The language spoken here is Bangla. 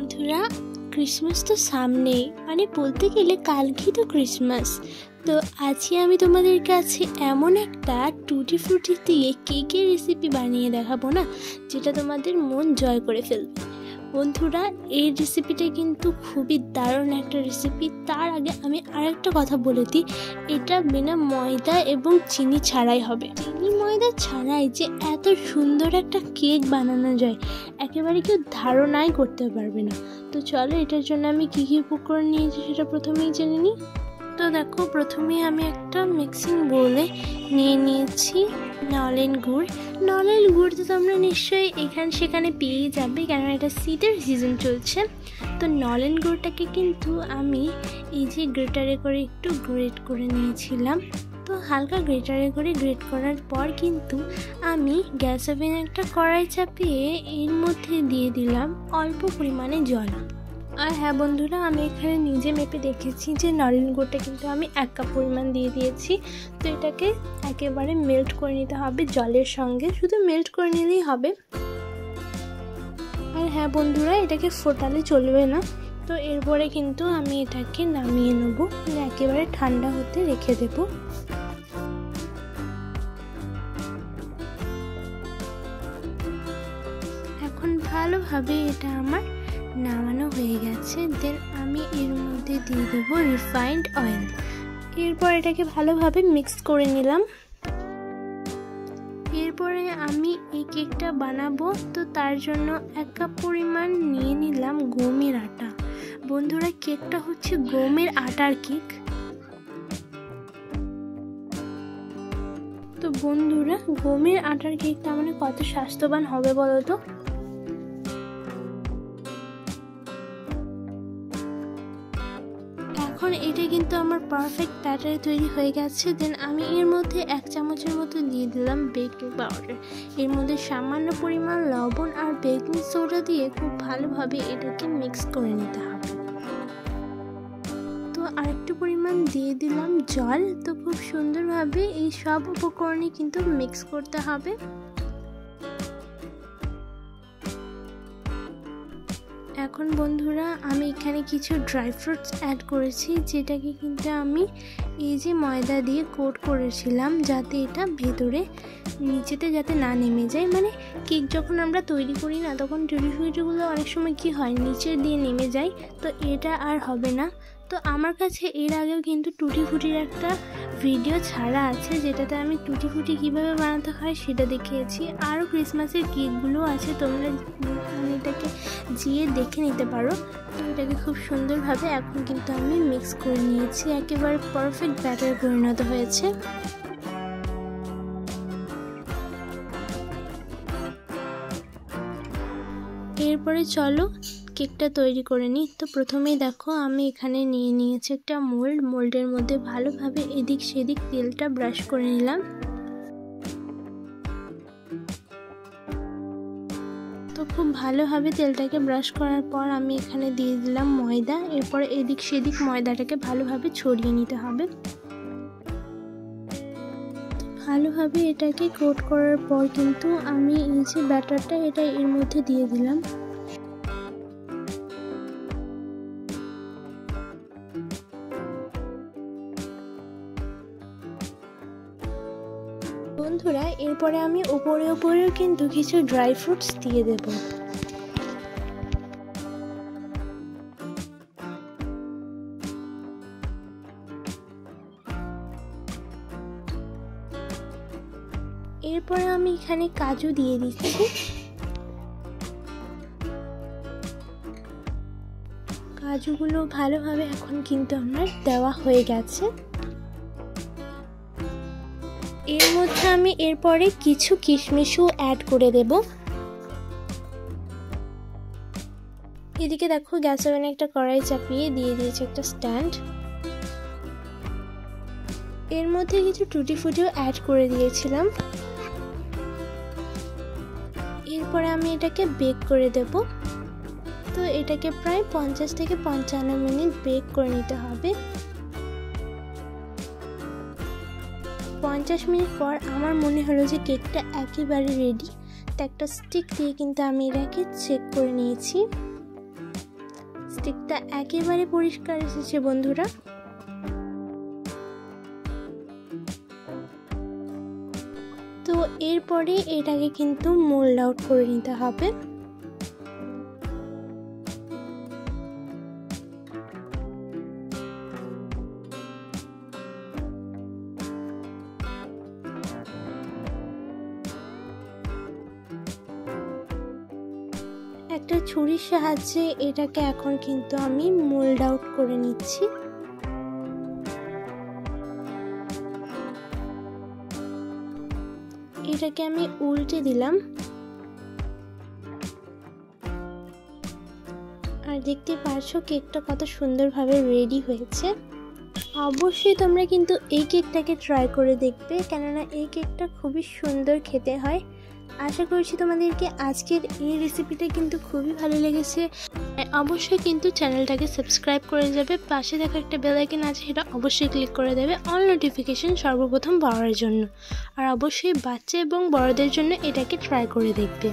বন্ধুরা, ক্রিসমাস তো সামনেই, মানে বলতে গেলে কালকেই তো ক্রিসমাস। তো আজকে আমি তোমাদের কাছে এমন একটা টুটি ফ্রুটি দিয়ে কেকের রেসিপি বানিয়ে দেখাবো না, যেটা তোমাদের মন জয় করে ফেলবে। বন্ধুরা, এই রেসিপিটা কিন্তু খুবই দারুণ একটা রেসিপি। তার আগে আমি আরেকটা কথা বলে দিই, এটা বিনা ময়দা এবং চিনি ছাড়াই হবে। চিনি ময়দা ছাড়াই যে এত সুন্দর একটা কেক বানানো যায়, একেবারে কেউ ধারণাই করতে পারবে না। তো চলো, এটার জন্য আমি কী কী উপকরণ নিয়েছি সেটা প্রথমেই জেনে নিই। তো দেখো, প্রথমেই আমি একটা মিক্সিং বোলে নিয়ে নিয়েছি নলেন গুড়। নলেন গুড় তো তোমরা নিশ্চয়ই এখানে সেখানে পেয়ে যাবে, কেন এটা শীতের সিজন চলছে। তো নলেন গুড়টাকে কিন্তু আমি এই যে গ্রেটারে করে একটু গ্রেট করে নিয়েছিলাম। তো হালকা গ্রেটারে করে গ্রেট করার পর কিন্তু আমি গ্যাস ওভেনে একটা কড়াই চাপিয়ে এর মধ্যে দিয়ে দিলাম অল্প পরিমাণে জল। আর হ্যাঁ বন্ধুরা, আমি এখানে নিজে মেপে দেখেছি যে নলেন গুড়টা কিন্তু আমি 1 কাপ পরিমাণ দিয়ে দিয়েছি। তো এটাকে একেবারে মেল্ট করে নিতে হবে জলের সঙ্গে, শুধু মেল্ট করে নিলেই হবে। আর হ্যাঁ বন্ধুরা, এটাকে ফোটালে চলবে না। তো এরপরে কিন্তু আমি এটাকে নামিয়ে নেবো, একেবারে ঠান্ডা হতে রেখে দেবো। এখন ভালোভাবে এটা আমার নামানো হয়ে গেছে। দেন আমি এর মধ্যে দিয়ে দেবো রিফাইন্ড অয়েল। এরপর এটাকে ভালোভাবে মিক্স করে নিলাম। এরপরে আমি এই কেকটা বানাবো, তো তার জন্য 1 কাপ পরিমাণ নিয়ে নিলাম গমের আটা। বন্ধুরা, কেকটা হচ্ছে গমের আটার কেক। তো বন্ধুরা, গমের আটার কেকটা মানে কত স্বাস্থ্যবান হবে বলো তো। এখন এটা কিন্তু আমার পারফেক্ট ব্যাটার তৈরি হয়ে গেছে। দেন আমি এর মধ্যে 1 চামচের মতো দিয়ে দিলাম বেকিং পাউডার। এর মধ্যে সামান্য পরিমাণ লবণ আর বেকিং সোডা দিয়ে খুব ভালোভাবে এটাকে মিক্স করে নিতে হবে। তো আরেকটু পরিমাণ দিয়ে দিলাম জল। তো খুব সুন্দরভাবে এই সব উপকরণই কিন্তু মিক্স করতে হবে। এখন বন্ধুরা, আমি এখানে কিছু ড্রাই ফ্রুটস অ্যাড করেছি, যেটাকে কিন্তু আমি এই যে ময়দা দিয়ে কোট করেছিলাম, যাতে এটা ভেতরে নিচেতে যাতে না নেমে যায়। মানে কেক যখন আমরা তৈরি করি না, তখন টুটি ফ্রুটিগুলো অনেক সময় কি হয়, নিচের দিয়ে নেমে যায়। তো এটা আর হবে না। তো আমার কাছে এর আগেও কিন্তু টুটি ফুটির একটা ভিডিও ছাড়া আছে, যেটাতে আমি টুটি ফুটি কীভাবে বানাতে হয় সেটা দেখিয়েছি। আরও ক্রিসমাসের কেকগুলো আছে, তোমরা এটাকে গিয়ে দেখে নিতে পারো। তো এটাকে খুব সুন্দরভাবে এখন কিন্তু আমি মিক্স করে নিয়েছি, একেবারে পারফেক্ট ব্যাটারে পরিণত হয়েছে। এরপরে চলো কেকটা তৈরি করে নিই। তো প্রথমেই দেখো, আমি এখানে নিয়ে নিয়েছি একটা মোল্ডের মধ্যে ভালোভাবে এদিক সেদিক তেলটা ব্রাশ করে নিলাম। তো খুব ভালোভাবে তেলটাকে ব্রাশ করার পর আমি এখানে দিয়ে দিলাম ময়দা। এরপর এদিক সেদিক ময়দাটাকে ভালোভাবে ছড়িয়ে নিতে হবে। ভালোভাবে এটাকে কোট করার পর কিন্তু আমি এই যে ব্যাটারটা, এটা এর মধ্যে দিয়ে দিলাম। বন্ধুরা, এরপরে আমি উপরেও কিন্তু কিছু ড্রাই ফ্রুটস দিয়ে দেব। এরপরে আমি এখানে কাজু দিয়ে দিচ্ছি। কাজুগুলো ভালোভাবে এখন কিন্তু আমার দেওয়া হয়ে গেছে। এর মধ্যে আমি এরপরে কিছু কিশমিশও অ্যাড করে দেব। এদিকে দেখো, গ্যাস ওভেনে একটা কড়াই চাপিয়ে দিয়ে দিয়েছি একটা স্ট্যান্ড। এর মধ্যে কিছু টুটি ফুটিও অ্যাড করে দিয়েছিলাম। এরপরে আমি এটাকে বেক করে দেব। তো এটাকে প্রায় 50 থেকে 55 মিনিট বেক করে নিতে হবে। 50 মিনিট পর আমার মনে হলো যে কেকটা একেবারে রেডি। তো একটা স্টিক দিয়ে কিন্তু আমি এটাকে চেক করে নিয়েছি। ননস্টিকটা একেবারে পরিষ্কার এসেছে বন্ধুরা। তো এরপরে এটাকে কিন্তু মোল্ড আউট করে নিতে হবে। একটা ছুরির সাহায্যে এটাকে এখন কিন্তু আমি মোল্ড আউট করে নিচ্ছি। এটাকে আমি উল্টে দিলাম আর দেখতে পাচ্ছ কেকটা কত সুন্দরভাবে রেডি হয়েছে। অবশ্যই তোমরা কিন্তু এই কেকটাকে ট্রাই করে দেখবে, কেননা এই কেকটা খুবই সুন্দর খেতে হয়। আশা করছি তোমাদেরকে আজকের এই রেসিপিটা কিন্তু খুবই ভালো লেগেছে। অবশ্যই কিন্তু চ্যানেলটাকে সাবস্ক্রাইব করে যাবে, পাশে দেখা একটা বেল আইকন আছে সেটা অবশ্যই ক্লিক করে দেবে অল নোটিফিকেশন সর্বপ্রথম পাওয়ার জন্য। আর অবশ্যই বাচ্চা এবং বড়দের জন্য এটাকে ট্রাই করে দেখবে।